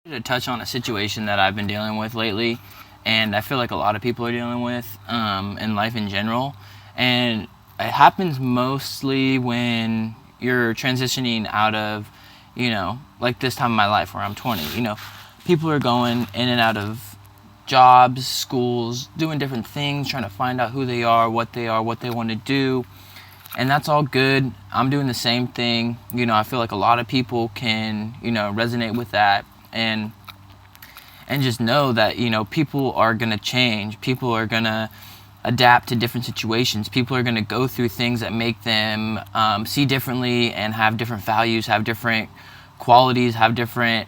To touch on a situation that I've been dealing with lately, and I feel like a lot of people are dealing with in life in general. And it happens mostly when you're transitioning out of, like this time of my life where I'm 20. People are going in and out of jobs, schools, doing different things, trying to find out who they are, what they want to do. And that's all good. I'm doing the same thing. I feel like a lot of people can, resonate with that. And just know that people are going to change, people are going to adapt to different situations, people are going to go through things that make them see differently and have different values, have different qualities, have different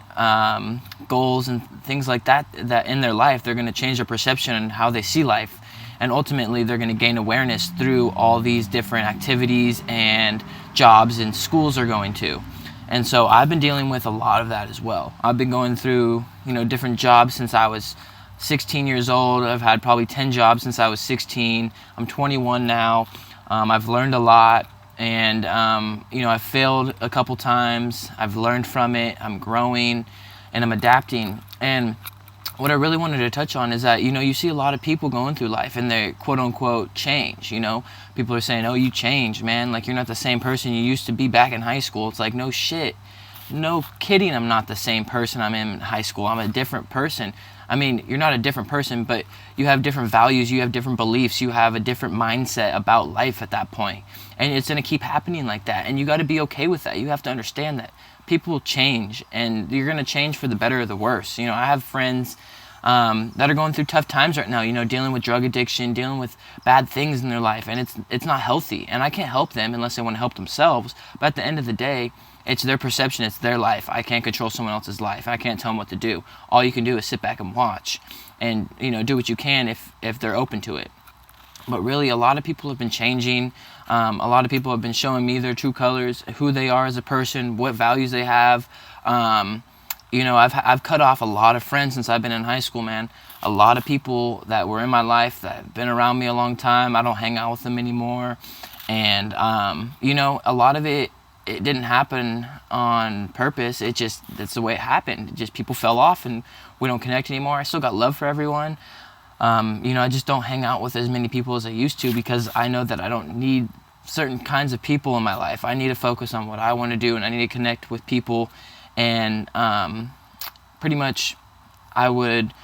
goals and things like that, that in their life they're going to change their perception and how they see life, and ultimately they're going to gain awareness through all these different activities and jobs and schools they're going to. And so I've been dealing with a lot of that as well. I've been going through, different jobs since I was 16 years old. I've had probably 10 jobs since I was 16. I'm 21 now. I've learned a lot, and I've failed a couple times. I've learned from it. I'm growing, and I'm adapting. And what I really wanted to touch on is that, you see a lot of people going through life and they quote unquote change. People are saying, oh, you changed, man. Like, you're not the same person you used to be back in high school. It's like, no shit. No kidding, I'm not the same person I'm in high school. I'm a different person. I mean, you're not a different person, but you have different values, you have different beliefs, you have a different mindset about life at that point. And it's going to keep happening like that. And you got to be okay with that. You have to understand that people change, and you're going to change for the better or the worse. I have friends that are going through tough times right now, dealing with drug addiction, dealing with bad things in their life, and it's not healthy. And I can't help them unless they want to help themselves. But at the end of the day, it's their perception, it's their life. I can't control someone else's life. I can't tell them what to do. All you can do is sit back and watch, and do what you can if they're open to it. But really, a lot of people have been changing. A lot of people have been showing me their true colors, who they are as a person, what values they have. I've cut off a lot of friends since I've been in high school, man. A lot of people that were in my life that have been around me a long time, I don't hang out with them anymore. And, a lot of it didn't happen on purpose. That's the way it happened. Just people fell off and we don't connect anymore. I still got love for everyone. I just don't hang out with as many people as I used to, because I know that I don't need certain kinds of people in my life. I need to focus on what I want to do, and I need to connect with people. And pretty much I would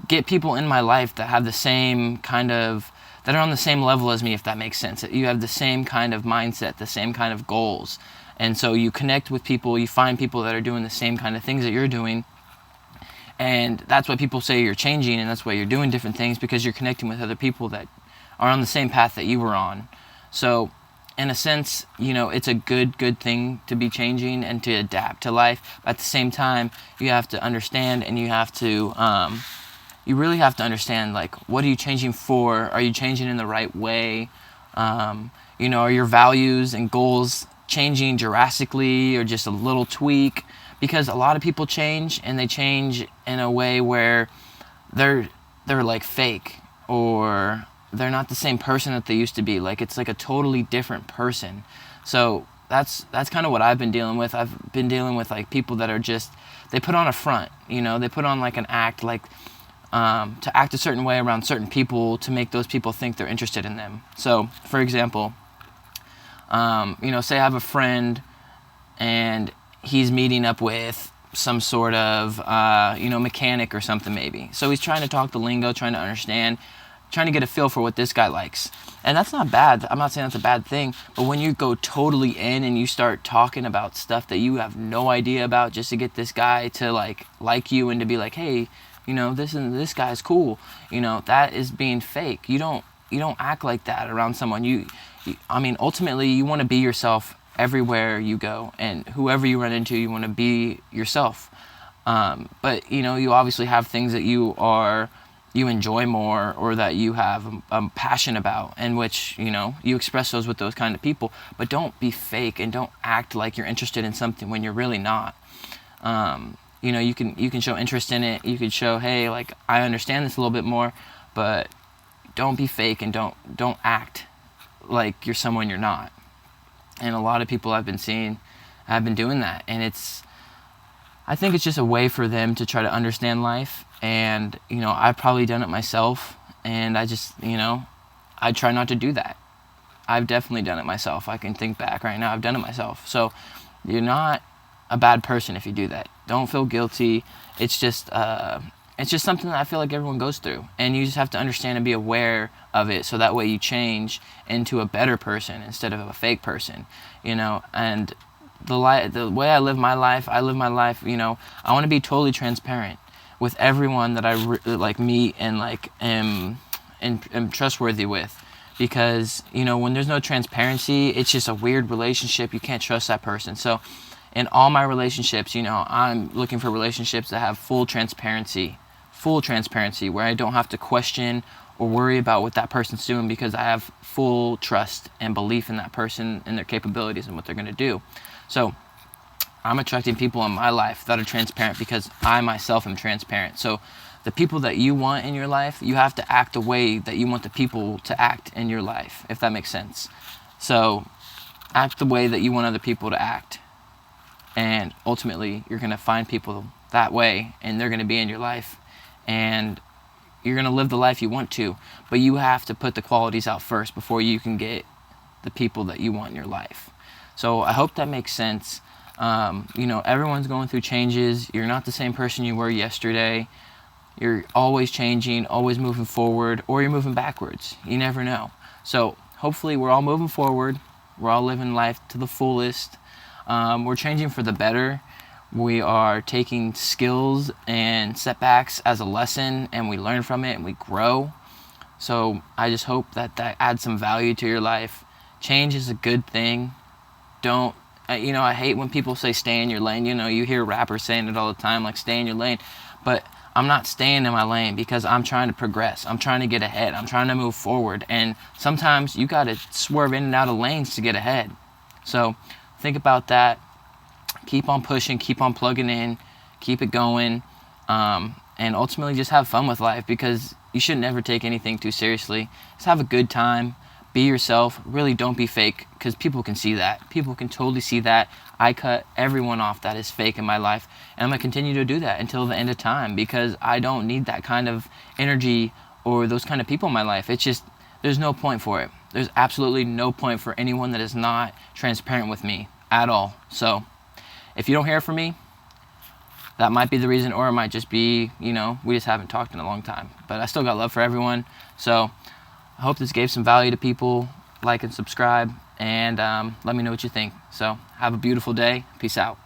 get people in my life that have the same that are on the same level as me, if that makes sense. That you have the same kind of mindset, the same kind of goals. And so you connect with people, you find people that are doing the same kind of things that you're doing. And that's why people say you're changing, and that's why you're doing different things, because you're connecting with other people that are on the same path that you were on. So in a sense, it's a good thing to be changing and to adapt to life. But at the same time, you have to understand, and you have to, you really have to understand, like, what are you changing for? Are you changing in the right way? Are your values and goals changing drastically, or just a little tweak? Because a lot of people change, and they change in a way where they're like fake, or they're not the same person that they used to be. Like, it's like a totally different person. So that's kind of what I've been dealing with. I've been dealing with, like, people that are just, they put on a front, they put on like an act, like to act a certain way around certain people to make those people think they're interested in them. So for example, say I have a friend and he's meeting up with some sort of mechanic or something maybe. So he's trying to talk the lingo, trying to understand, trying to get a feel for what this guy likes. And that's not bad. I'm not saying that's a bad thing. But when you go totally in and you start talking about stuff that you have no idea about, just to get this guy to like you, and to be like, hey, this guy's cool, that is being fake. You don't act like that around someone. Ultimately you want to be yourself everywhere you go, and whoever you run into, you want to be yourself. But you obviously have things that you enjoy more, or that you have a passion about, and which you express those with those kind of people. But don't be fake, and don't act like you're interested in something when you're really not. You can show interest in it. You could show, hey, like, I understand this a little bit more, but don't be fake, and don't act like you're someone you're not. And a lot of people I've been seeing have been doing that, and it's I think it's just a way for them to try to understand life. And, I've probably done it myself. And I try not to do that. I've definitely done it myself. I can think back right now. I've done it myself. So you're not a bad person if you do that. Don't feel guilty. It's just something that I feel like everyone goes through. And you just have to understand and be aware of it, so that way you change into a better person instead of a fake person, and the way I live my life, I want to be totally transparent with everyone that I meet and am trustworthy with, because when there's no transparency, it's just a weird relationship. You can't trust that person. So in all my relationships, I'm looking for relationships that have full transparency, where I don't have to question or worry about what that person's doing, because I have full trust and belief in that person and their capabilities and what they're going to do. So I'm attracting people in my life that are transparent, because I myself am transparent. So the people that you want in your life, you have to act the way that you want the people to act in your life, if that makes sense. So act the way that you want other people to act. And ultimately, you're going to find people that way, and they're going to be in your life. And you're going to live the life you want to, but you have to put the qualities out first before you can get the people that you want in your life. So I hope that makes sense. Everyone's going through changes. You're not the same person you were yesterday. You're always changing, always moving forward, or you're moving backwards. You never know. So hopefully we're all moving forward. We're all living life to the fullest. We're changing for the better. We are taking skills and setbacks as a lesson, and we learn from it and we grow. So I just hope that adds some value to your life. Change is a good thing. I hate when people say stay in your lane. You hear rappers saying it all the time, like stay in your lane. But I'm not staying in my lane, because I'm trying to progress. I'm trying to get ahead. I'm trying to move forward. And sometimes you got to swerve in and out of lanes to get ahead. So think about that. Keep on pushing, keep on plugging in, keep it going, and ultimately just have fun with life, because you should never take anything too seriously. Just have a good time, be yourself, really don't be fake, because people can see that. People can totally see that. I cut everyone off that is fake in my life, and I'm going to continue to do that until the end of time, because I don't need that kind of energy or those kind of people in my life. It's just, there's no point for it. There's absolutely no point for anyone that is not transparent with me at all. So if you don't hear from me, that might be the reason, or it might just be, we just haven't talked in a long time. But I still got love for everyone. So I hope this gave some value to people. Like and subscribe, and let me know what you think. So have a beautiful day. Peace out.